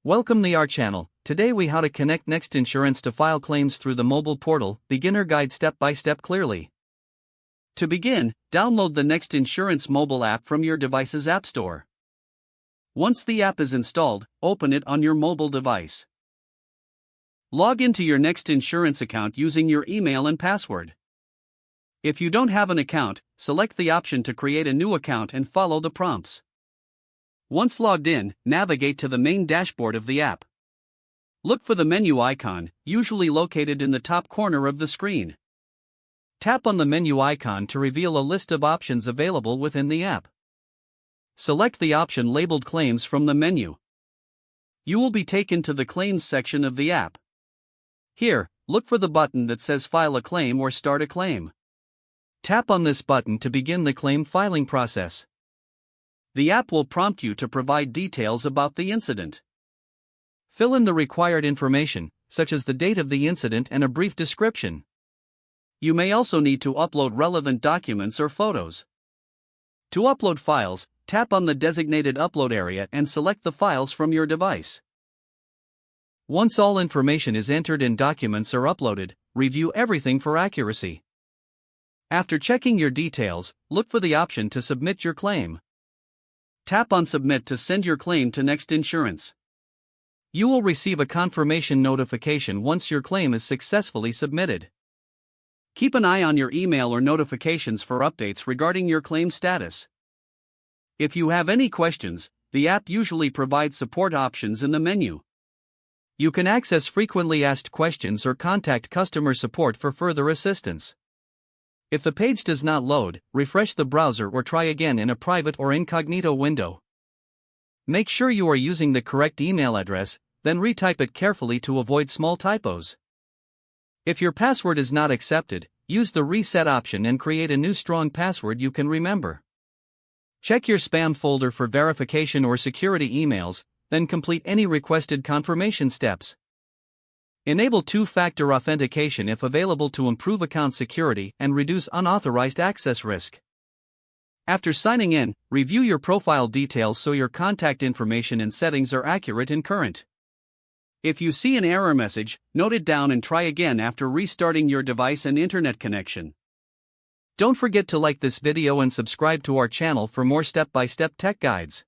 Welcome to our channel. Today we how to connect Next Insurance to file claims through the mobile portal, beginner guide step by step clearly. To begin, download the Next Insurance mobile app from your device's app store. Once the app is installed, open it on your mobile device. Log into your Next Insurance account using your email and password. If you don't have an account, select the option to create a new account and follow the prompts. Once logged in, navigate to the main dashboard of the app. Look for the menu icon, usually located in the top corner of the screen. Tap on the menu icon to reveal a list of options available within the app. Select the option labeled Claims from the menu. You will be taken to the Claims section of the app. Here, look for the button that says File a Claim or Start a Claim. Tap on this button to begin the claim filing process. The app will prompt you to provide details about the incident. Fill in the required information, such as the date of the incident and a brief description. You may also need to upload relevant documents or photos. To upload files, tap on the designated upload area and select the files from your device. Once all information is entered and documents are uploaded, review everything for accuracy. After checking your details, look for the option to submit your claim. Tap on Submit to send your claim to Next Insurance. You will receive a confirmation notification once your claim is successfully submitted. Keep an eye on your email or notifications for updates regarding your claim status. If you have any questions, the app usually provides support options in the menu. You can access frequently asked questions or contact customer support for further assistance. If the page does not load, refresh the browser or try again in a private or incognito window. Make sure you are using the correct email address, then retype it carefully to avoid small typos. If your password is not accepted, use the reset option and create a new strong password you can remember. Check your spam folder for verification or security emails, then complete any requested confirmation steps. Enable two-factor authentication if available to improve account security and reduce unauthorized access risk. After signing in, review your profile details so your contact information and settings are accurate and current. If you see an error message, note it down and try again after restarting your device and internet connection. Don't forget to like this video and subscribe to our channel for more step-by-step tech guides.